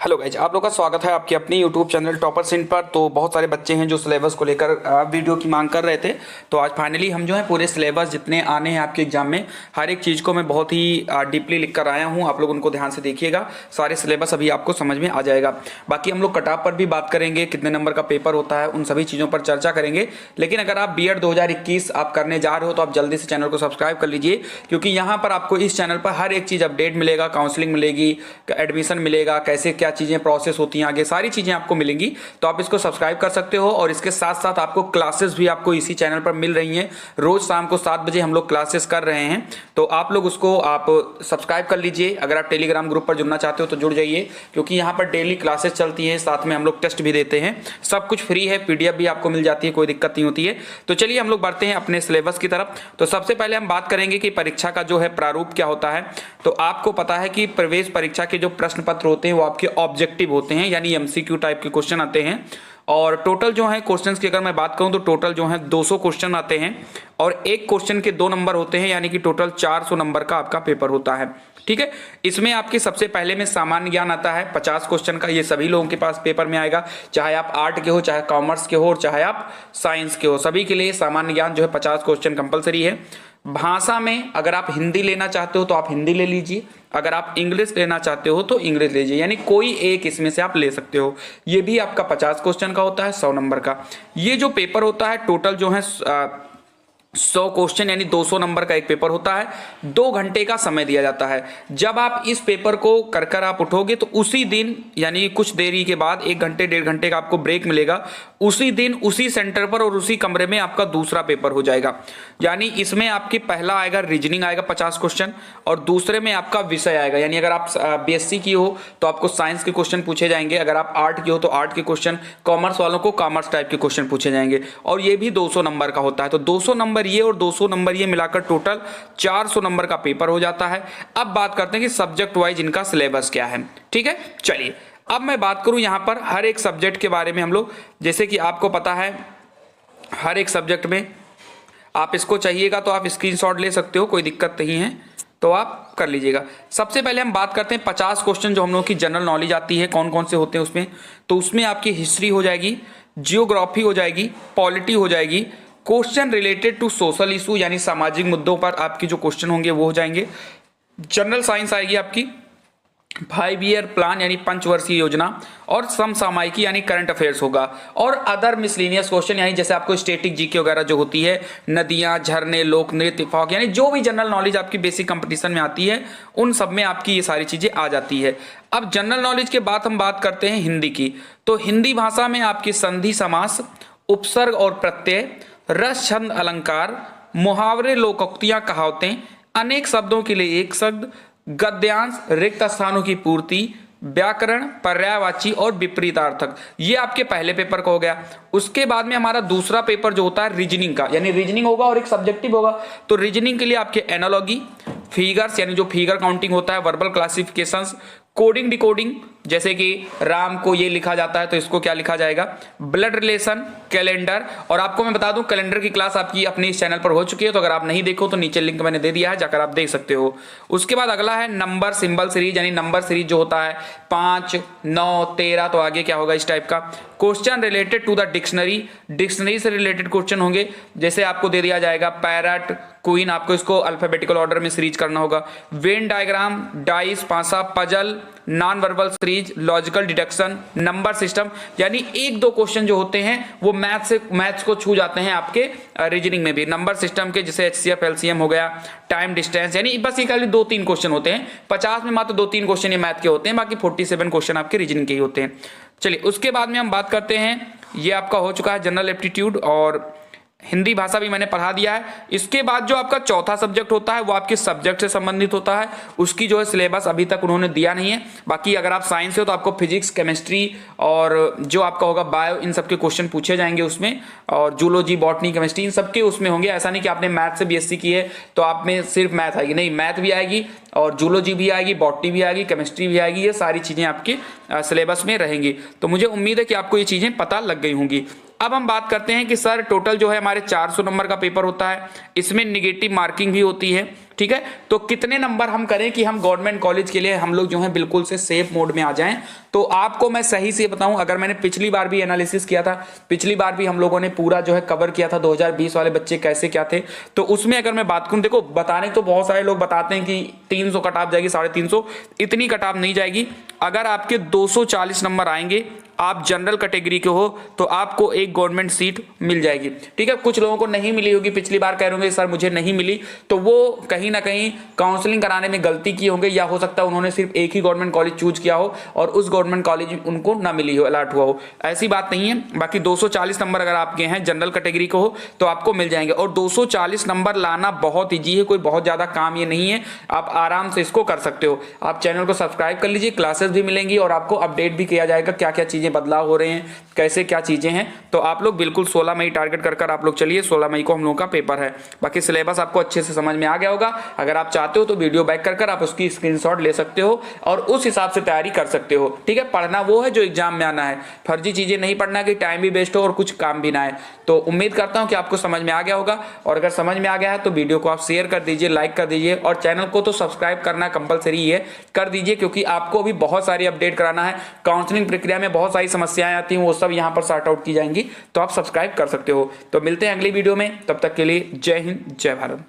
Hello guys, आप लोग का स्वागत है आपके अपने यूट्यूब चैनल टॉपर सिंह पर। तो बहुत सारे बच्चे हैं जो सिलेबस को लेकर वीडियो की मांग कर रहे थे। तो आज फाइनली हम जो है पूरे सिलेबस जितने आने हैं आपके एग्जाम में, हर एक चीज़ को मैं बहुत ही डीपली लिख कर आया हूँ। आप लोग उनको ध्यान से देखिएगा, सारे सिलेबस अभी आपको समझ में आ जाएगा। बाकी हम लोग कटऑफ पर भी बात करेंगे, कितने नंबर का पेपर होता है, उन सभी चीज़ों पर चर्चा करेंगे। लेकिन अगर आप बीएड 2021 आप करने जा रहे हो तो आप जल्दी से चैनल को सब्सक्राइब कर लीजिए, क्योंकि यहाँ पर आपको इस चैनल पर हर एक चीज़ अपडेट मिलेगा। काउंसलिंग मिलेगी, एडमिशन मिलेगा, कैसे क्या चीज़ें प्रोसेस होती हैं, आगे सारी चीज़ें आपको मिलेंगी। तो आप इसको सब्सक्राइब कर सकते हो। और इसके साथ साथ आपको क्लासेस भी आपको इसी चैनल पर मिल रही हैं। रोज शाम को 7 बजे हम लोग क्लासेस कर रहे हैं, तो आप लोग उसको आप सब्सक्राइब कर लीजिए। अगर आप टेलीग्राम ग्रुप पर जुड़ना चाहते हो तो जुड़ जाइए, क्योंकि यहाँ पर डेली क्लासेस चलती है, साथ में हम लोग टेस्ट भी देते हैं। सब कुछ फ्री है, पीडीएफ भी आपको मिल जाती है, कोई दिक्कत नहीं होती है। तो चलिए हम लोग बढ़ते हैं अपने सिलेबस की तरफ। तो सबसे पहले हम बात करेंगे कि परीक्षा का जो है प्रारूप क्या होता है। तो आपको पता है कि प्रवेश परीक्षा के जो प्रश्न पत्र होते हैं वो आपके ऑब्जेक्टिव होते हैं, यानी एमसीक्यू टाइप के क्वेश्चन आते हैं। और टोटल जो है क्वेश्चंस की अगर मैं बात करूं तो टोटल जो है 200 क्वेश्चन आते हैं, और एक क्वेश्चन के 2 नंबर होते हैं, यानी कि टोटल 400 नंबर का आपका पेपर होता है। ठीक है, इसमें आपके सबसे पहले में सामान्य ज्ञान आता है 50 क्वेश्चन का। ये सभी लोगों के पास पेपर में आएगा, चाहे आप आर्ट के हो, चाहे कॉमर्स के हो, और चाहे आप साइंस के हो, सभी के लिए सामान्य ज्ञान जो है 50 क्वेश्चन कंपलसरी है। भाषा में अगर आप हिंदी लेना चाहते हो तो आप हिंदी ले लीजिए, अगर आप इंग्लिश लेना चाहते हो तो इंग्लिश लीजिए, यानी कोई एक इसमें से आप ले सकते हो। ये भी आपका 50 क्वेश्चन का होता है, 100 नंबर का। ये जो पेपर होता है टोटल जो है 100 क्वेश्चन, यानी 200 नंबर का एक पेपर होता है। 2 घंटे का समय दिया जाता है। जब आप इस पेपर को कर आप उठोगे तो उसी दिन, यानी कुछ देरी के बाद 1 घंटे 1.5 घंटे का आपको ब्रेक मिलेगा। उसी दिन उसी सेंटर पर और उसी कमरे में आपका दूसरा पेपर हो जाएगा। यानी इसमें आपके पहला आएगा रीजनिंग आएगा 50 क्वेश्चन, और दूसरे में आपका विषय आएगा। यानी अगर आप बीएससी की हो तो आपको साइंस के क्वेश्चन पूछे जाएंगे, अगर आप आर्ट की हो तो आर्ट के क्वेश्चन, कॉमर्स वालों को कॉमर्स टाइप के क्वेश्चन पूछे जाएंगे। और ये भी 200 नंबर का होता है। तो 200 नंबर ये और 200 नंबर ये मिलाकर टोटल 400 नंबर का पेपर हो जाता है। अब बात करते हैं कि सब्जेक्ट वाइज इनका सिलेबस क्या है। ठीक है, चलिए अब मैं बात करूं यहां पर हर एक सब्जेक्ट के बारे में। हम लोग, जैसे कि आपको पता है, हर एक सब्जेक्ट में आप इसको चाहिएगा तो आप स्क्रीनशॉट ले सकते हो, कोई दिक्कत नहीं है, तो आप कर लीजिएगा। सबसे पहले हम बात करते हैं 50 क्वेश्चन जो हम लोग की जनरल नॉलेज आती है, कौन कौन से होते हैं उसमें। तो उसमें आपकी हिस्ट्री हो जाएगी, जियोग्राफी हो जाएगी, पॉलिटी हो जाएगी, question related to social issue, यानी सामाजिक मुद्दों पर आपकी जो क्वेश्चन होंगे वो हो जाएंगे। जनरल साइंस आएगी आपकी 5 ईयर प्लान, यानी पंचवर्षीय योजना, और समसामयिकी यानी करंट अफेयर्स होगा। और अदर मिसलेनियस क्वेश्चन, यानी जैसे आपको स्टैटिक जीके वगैरह जो होती है, नदियां, झरने, लोक नृत्य, फॉक, यानी जो भी जनरल नॉलेज आपकी बेसिक कंपटीशन में आती है उन सब में आपकी ये सारी चीजें आ जाती है। अब जनरल नॉलेज के बाद हम बात करते हैं हिंदी की। तो हिंदी भाषा में आपकी संधि समास, उपसर्ग और प्रत्यय, रस छंद अलंकार, मुहावरे, लोकोक्तियां, कहावतें, अनेक शब्दों के लिए एक शब्द, गद्यांश, रिक्त स्थानों की पूर्ति, व्याकरण, पर्यायवाची और विपरीतार्थक, ये आपके पहले पेपर का हो गया। उसके बाद में हमारा दूसरा पेपर जो होता है रीजनिंग का, यानी रीजनिंग होगा और एक सब्जेक्टिव होगा। तो रीजनिंग के लिए आपके एनालॉजी, फिगर्स, यानी जो फिगर काउंटिंग होता है, वर्बल क्लासिफिकेशंस, कोडिंग डिकोडिंग, जैसे कि राम को ये लिखा जाता है तो इसको क्या लिखा जाएगा, ब्लड रिलेशन, कैलेंडर। और आपको मैं बता दूं कैलेंडर की क्लास आपकी अपने इस चैनल पर हो चुकी है, तो अगर आप नहीं देखो तो नीचे लिंक मैंने दे दिया है, जाकर आप देख सकते हो। उसके बाद अगला है नंबर सिंबल सीरीज, यानी नंबर सीरीज जो होता है 5, 9, 13, तो आगे क्या होगा इस टाइप का। Question related to the dictionary, dictionary से रिलेटेड क्वेश्चन होंगे, जैसे आपको दे दिया जाएगा पैरट, क्वीन, आपको इसको अल्फाबेटिकल ऑर्डर में सीरीज करना होगा। वेन डायग्राम, डाइस, पासा, puzzle, non verbal series, logical deduction, number system, यानी 1-2 क्वेश्चन जो होते हैं वो मैथ्स को छू जाते हैं आपके रीजनिंग में भी। नंबर सिस्टम के जैसे HCF LCM हो गया, टाइम डिस्टेंस, यानी बस ये खाली 2-3 क्वेश्चन होते हैं। 50 में मात्र 2-3 क्वेश्चन ये मैथ के होते हैं, बाकी 47 क्वेश्चन आपके रीजनिंग के ही होते हैं। चलिए उसके बाद में हम बात करते हैं, ये आपका हो चुका है जनरल एप्टीट्यूड, और हिंदी भाषा भी मैंने पढ़ा दिया है। इसके बाद जो आपका चौथा सब्जेक्ट होता है वो आपके सब्जेक्ट से संबंधित होता है, उसकी जो है सिलेबस अभी तक उन्होंने दिया नहीं है। बाकी अगर आप साइंस हो तो आपको फिजिक्स, केमिस्ट्री और जो आपका होगा बायो, इन सब के क्वेश्चन पूछे जाएंगे उसमें, और जूलॉजी, बॉटनी, केमिस्ट्री, इन सबके उसमें होंगे। ऐसा नहीं कि आपने मैथ से बीएससी की है तो आप में सिर्फ मैथ आएगी, नहीं, मैथ भी आएगी और जूलॉजी भी आएगी, बॉटनी भी आएगी, केमिस्ट्री भी आएगी, ये सारी चीजें आपके सिलेबस में रहेंगी। तो मुझे उम्मीद है कि आपको ये चीजें पता लग गई होंगी। अब हम बात करते हैं कि सर टोटल जो है हमारे 400 नंबर का पेपर होता है, इसमें निगेटिव मार्किंग भी होती है। ठीक है। तो कितने नंबर हम करें कि हम गवर्नमेंट कॉलेज के लिए हम लोग जो है बिल्कुल से सेफ मोड में आ जाएं। तो आपको मैं सही से बताऊं, अगर मैंने पिछली बार भी एनालिसिस किया था, पिछली बार भी हम लोगों ने पूरा जो है कवर किया था 2020 वाले बच्चे कैसे क्या थे, तो उसमें अगर मैं बात करूं, देखो बताने तो बहुत सारे लोग बताते हैं कि 300 कट ऑफ जाएगी, 350, इतनी कट ऑफ नहीं जाएगी। अगर आपके 240 नंबर आएंगे, आप जनरल कैटेगरी के हो, तो आपको एक गवर्नमेंट सीट मिल जाएगी, ठीक है। कुछ लोगों को नहीं मिली होगी, पिछली बार कह रहे होंगे सर मुझे नहीं मिली, तो वो कहीं ना कहीं काउंसलिंग कराने में गलती की होंगे, या हो सकता है उन्होंने सिर्फ एक ही गवर्नमेंट कॉलेज चूज किया हो और उस गवर्नमेंट कॉलेज उनको ना मिली हो, अलर्ट हुआ हो, ऐसी बात नहीं है। बाकी 240 नंबर अगर आपके हैं, जनरल कैटेगरी को हो, तो आपको मिल जाएंगे। और 240 नंबर लाना बहुत ईजी है, कोई बहुत ज्यादा काम ये नहीं है, आप आराम से इसको कर सकते हो। आप चैनल को सब्सक्राइब कर लीजिए, क्लासेस भी मिलेंगी और आपको अपडेट भी किया जाएगा क्या क्या चीजें बदलाव हो रहे हैं, कैसे क्या चीजें हैं। तो आप लोग बिल्कुल 16 मई टारगेट कर आप लोग चलिए, 16 मई को हम लोगों का पेपर है। बाकी सिलेबस आपको अच्छे से समझ में आ गया होगा। अगर आप चाहते हो तो वीडियो बैक कर आप उसकी स्क्रीनशॉट ले सकते हो और उस हिसाब से तैयारी कर सकते हो, ठीक है। पढ़ना वो है जो एग्जाम में आना है, फर्जी चीजें नहीं पढ़ना कि टाइम भी वेस्ट हो और कुछ काम भी ना है। तो उम्मीद करता हूं कि आपको समझ में आ गया होगा, और अगर समझ में आ गया है तो वीडियो को आप शेयर कर दीजिए, लाइक कर दीजिए, और चैनल को तो सब्सक्राइब करना कंपलसरी है, कर दीजिए, क्योंकि आपको भी बहुत सारी अपडेट कराना है। काउंसलिंग प्रक्रिया में बहुत सारी समस्याएं आती हैं, वो सब यहाँ पर सॉर्ट आउट की जाएंगी, तो आप सब्सक्राइब कर सकते हो। तो मिलते हैं अगली वीडियो में, तब तक के लिए जय हिंद, जय भारत।